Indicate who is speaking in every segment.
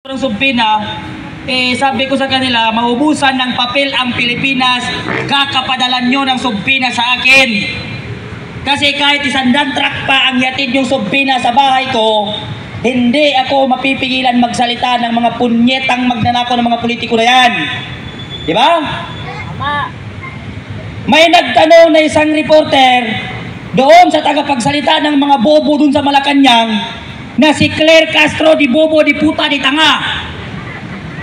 Speaker 1: ng Subpina, sabi ko sa kanila, maubusan ng papel ang Pilipinas, kakapadalan nyo ng Subpina sa akin. Kasi kahit 100 truck pa ang yatid yung Subpina sa bahay ko, hindi ako mapipigilan magsalita ng mga punyetang magnanakaw ng mga politiko na yan. Di ba? May nagtanong na isang reporter doon sa tagapagsalita ng mga bobo doon sa Malacanang na si Claire Castro di bobo di puta di tanga.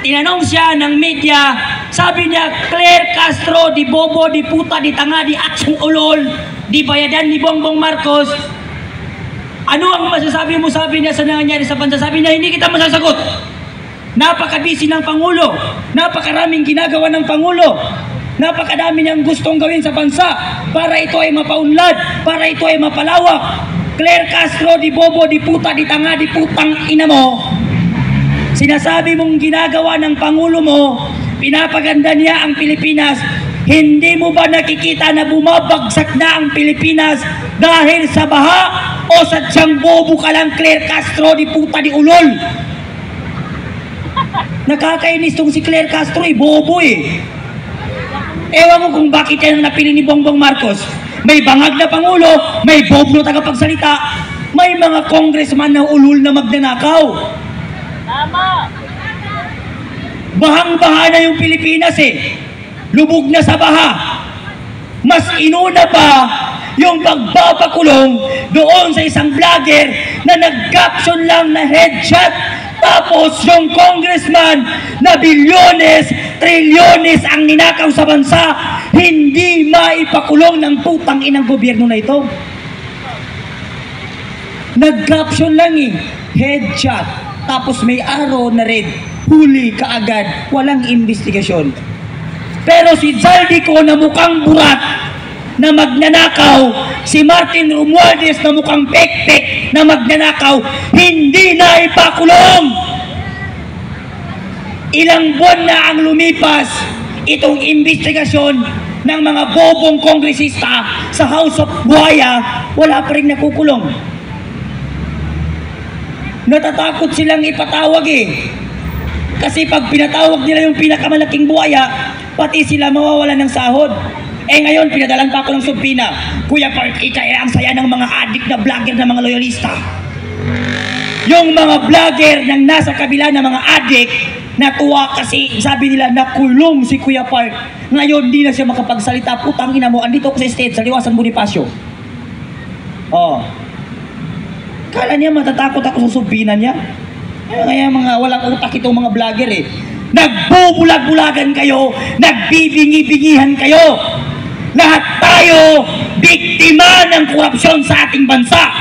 Speaker 1: Tinanong siya ng media, sabi niya, Claire Castro di bobo di puta di tanga di aksong ulol di bayadan ni Bongbong Marcos. Ano ang masasabi mo? Sabi niya sa nangyayari sa bansa. Sabi niya, hindi kita masasagot. Napakabisi ng Pangulo, napakaraming ginagawa ng Pangulo, napakadami niyang gustong gawin sa bansa para ito ay mapaunlad, para ito ay mapalawak. Claire Castro, di bobo, di puta, di tanga, di putang ina mo. Sinasabi mong ginagawa ng Pangulo mo, pinapaganda niya ang Pilipinas. Hindi mo ba nakikita na bumabagsak na ang Pilipinas dahil sa baha o sadyang bobo ka lang, Claire Castro, di puta, di ulol? Nakakainis tong si Claire Castro, bobo Ewan mo kung bakit yan napili ni Bongbong Marcos. May bangag na Pangulo, may bobo na tagapagsalita, may mga congressman na ulul na magnanakaw.
Speaker 2: Tama!
Speaker 1: Bahang-baha na yung Pilipinas Lubog na sa baha. Mas inuna pa yung pagpapakulong doon sa isang vlogger na nag-caption lang na headshot. Tapos yung congressman na bilyones, trilyones ang ninakaw sa bansa, hindi maipakulong ng putang inang gobyerno na ito. Nag-caption lang headshot. Tapos may arrow na red, huli kaagad, walang investigasyon. Pero si Zaldico na mukhang burat na magnanakaw, si Martin Romualdez na mukhang pek-pek na magnanakaw, hindi na ipakulong. Ilang buwan na ang lumipas itong investigasyon ng mga bobong kongresista sa House of Buhaya, wala pa rin nakukulong. Natatakot silang ipatawag kasi pag pinatawag nila yung pinakamalaking buhaya, pati sila mawawala ng sahod. Ngayon, pinadalan pa ako ng Subpina. Kuya Park, ang saya ng mga adik na vlogger na mga loyalista. Yung mga vlogger ng nasa kabila ng mga adik, natuwa kasi sabi nila nakulong si Kuya Park. Ngayon, di na siya makapagsalita. Putang ina mo, andito ako sa stage, sa Liwasan Bonifacio. Kala niya matatakot ako sa Subpina niya. Kaya mga walang utak itong mga vlogger Nagbubulag-bulagan kayo, nagbibingi-bingihan kayo. Lahat tayo biktima ng korupsyon sa ating bansa.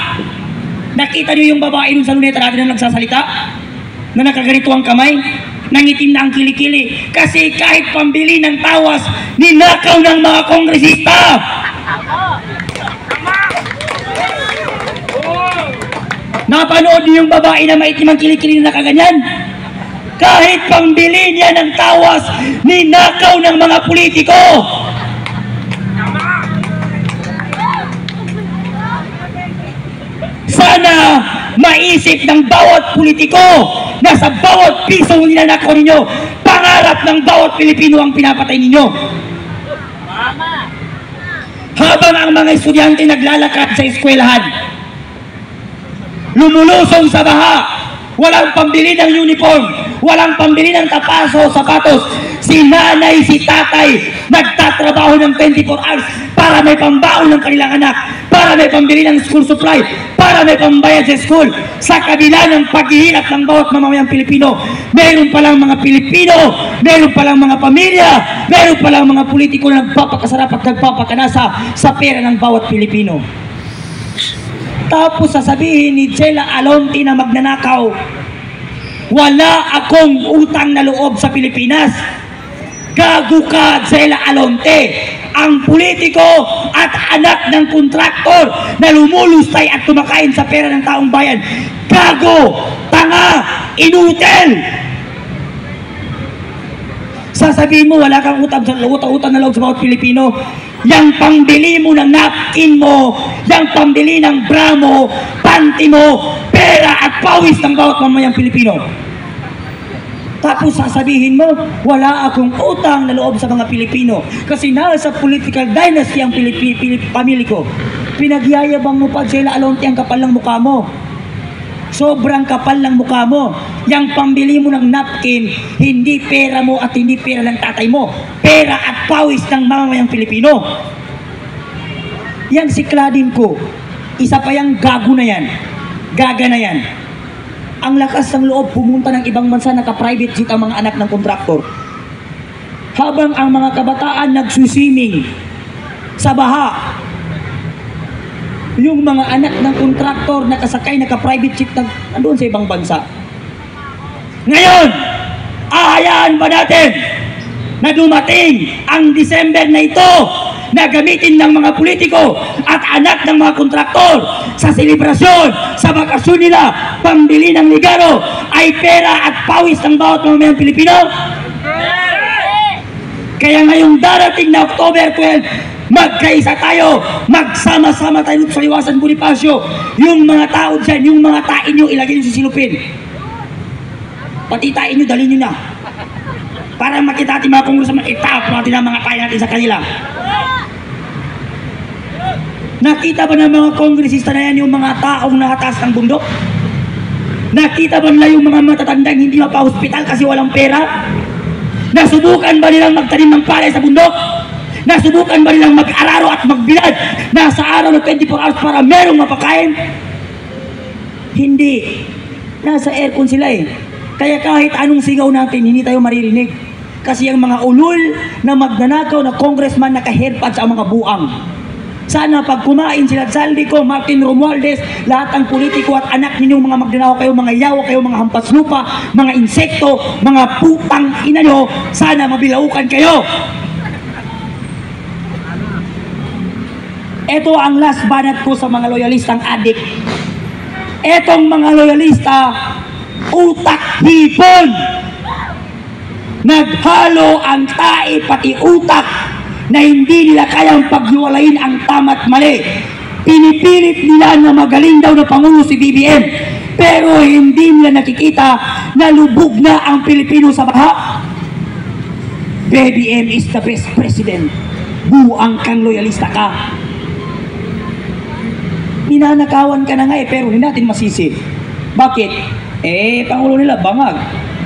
Speaker 1: Nakita niyo yung babae dun sa luneta natin na nagsasalita? Na nakaganito ang kamay? Nangitim na ang kilikili. Kasi kahit pambili ng tawas, ninakaw ng mga kongresista. Napanood niyo yung babae na maitim ang kilikili na nakaganyan? Kahit pambili niya ng tawas, ninakaw ng mga politiko. Sana maisip ng bawat politiko na sa bawat piso ninanakaw ninyo, pangarap ng bawat Pilipino ang pinapatay ninyo. Habang ang mga estudyante naglalakad sa eskwelahan, lumulusong sa baha, walang pambili ng uniform, walang pambili ng tapaso, sapatos. Si nanay, si tatay, nagtatrabaho ng 24 hours para may pambaon ng kanilang anak, para may pambili ng school supply, para may pambayad sa school. Sa kabila ng paghihirap ng bawat mamamayang Pilipino, meron palang mga Pilipino, meron palang mga pamilya, meron palang mga politiko na nagpapakasarap at nagpapakanasa sa pera ng bawat Pilipino. Tapos sasabihin ni Jela Alonte na magnanakaw, wala akong utang na loob sa Pilipinas. Gago ka, Jela Alonte. Ang politiko at anak ng kontraktor na lumulustay at tumakain sa pera ng taong bayan. Gago, tanga, inutil. Sasabihin mo wala kang utang na loob sa bawat Pilipino. Yang pambili mo ng napkin mo, yang pambili ng bra mo, panty mo, pera at pawis ng bawat mamayang Pilipino. Tapos sasabihin mo, wala akong utang na loob sa mga Pilipino kasi nasa political dynasty ang pamilya ko. Pinagyayabang mo pa sila alonti ang kapal ng mukha mo. Sobrang kapal ng mukha mo. Yang pambili mo ng napkin, hindi pera mo at hindi pera ng tatay mo. Pera at pawis ng mamamayang Pilipino. Yang si Claudine ko, isa pa yung gago na yan. Gaga na yan. Ang lakas ng loob pumunta ng ibang bansa, naka-private jet ang mga anak ng kontraktor. Habang ang mga kabataan nagsuswimming sa baha, yung mga anak ng kontraktor nakasakay, naka-private jet nandoon sa ibang bansa. Ngayon, ahayaan ba natin na dumating ang December na ito na gamitin ng mga politiko at anak ng mga kontraktor sa selebrasyon, sa bakasyon nila, pambili ng ligaro ay pera at pawis ng bawat mamamayang Pilipino? Kaya ngayong darating na October 12, magkaisa tayo, magsama-sama tayo sa Liwasan Bonifacio. Yung mga tao dyan, yung mga tain nyo, ilagay nyo sa silupin. Pati tain nyo, dalhin nyo na. Para makita natin mga kongresman, itap natin ang mga tain natin sa kanila. Nakita ba ng mga kongresista na yan yung mga taong nakatas ng bundok? Nakita ba nila yung mga matatandang hindi mapa-hospital kasi walang pera? Nasubukan ba nilang magtanim ng palay sa bundok? Nasubukan ba nilang mag-araro at magbilad nasa araw na 24 hours para merong mapakain? Hindi. Nasa aircon sila eh. Kaya kahit anong sigaw natin, hindi tayo maririnig. Kasi ang mga ulol na magnanakaw na congressman naka-hairpads ang mga buang. Sana pag kumain sila Saldi ko, Martin Romualdez, lahat ng politiko at anak ninyong mga magnanakaw kayo, mga yawa kayo, mga hampas lupa, mga insekto, mga putang ina nyo, sana mabilaukan kayo. Ito ang last banat ko sa mga loyalistang adik. Etong mga loyalista, utak hipon. Naghalo ang tae pati utak na hindi nila kayang paghiwalayin ang tama't mali. Pinipilit nila na magaling daw na Pangulo si BBM, pero hindi nila nakikita na lubog na ang Pilipino sa baha. BBM is the best president. Buang kang loyalista ka. Ninanakawan ka na nga pero hindi natin masisi. Bakit? Pangulo nila bangag.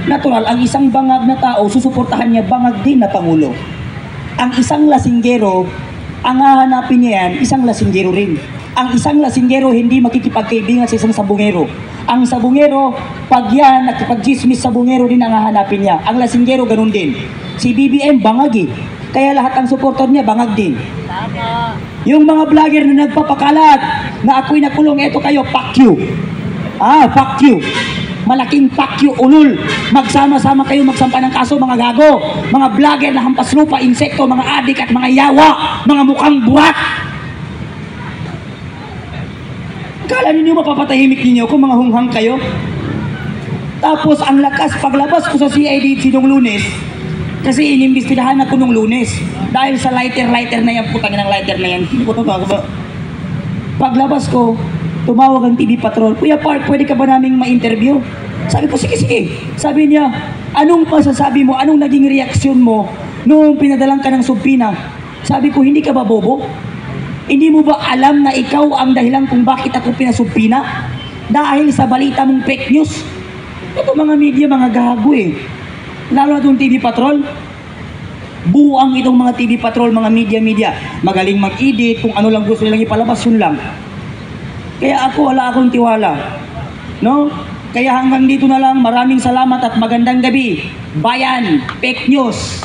Speaker 1: Natural, ang isang bangag na tao, susuportahan niya bangag din na Pangulo. Ang isang lasinggero, ang hahanapin niya yan, isang lasinggero rin. Ang isang lasinggero hindi makikipagkaibigan sa isang sabungero. Ang sabungero, pag yan, nakipag-gismis sabungero din ang hahanapin niya. Ang lasinggero, ganun din. Si BBM, bangag eh. Kaya lahat ng supporter niya, bangag din. Yung mga vlogger na nagpapakalat na ako'y nakulong, eto kayo, fuck you. Fuck you. Malaking fuck you, ulul. Magsama-sama kayo magsampa ng kaso, mga gago. Mga vlogger na hampas lupa, insekto, mga adik at mga yawa. Mga mukhang buhat. Kala ninyo mapapatahimik ninyo kung mga hunghang kayo? Tapos ang lakas, paglabas ko sa CIDG nung Lunes, kasi inimbestigahan ako nung Lunes. Dahil sa lighter na yan, putangin ng lighter na yan. Paglabas ko, tumawag ang TV Patrol, Kuya Park, pwede ka ba naming ma-interview? Sabi ko, sige. Sabi niya, anong masasabi mo, anong naging reaksyon mo nung pinadalang ka ng subpina? Sabi ko, hindi ka ba bobo? Hindi mo ba alam na ikaw ang dahilan kung bakit ako pinasubpina? Dahil sa balita mong fake news? Ito mga media, mga gago eh. Lalo na itong TV Patrol. Buang itong mga TV Patrol, mga media. Magaling mag-edit, kung ano lang gusto nilang ipalabas, yun lang. Kaya wala akong tiwala. No? Kaya hanggang dito na lang, maraming salamat at magandang gabi. Bayan, fake news.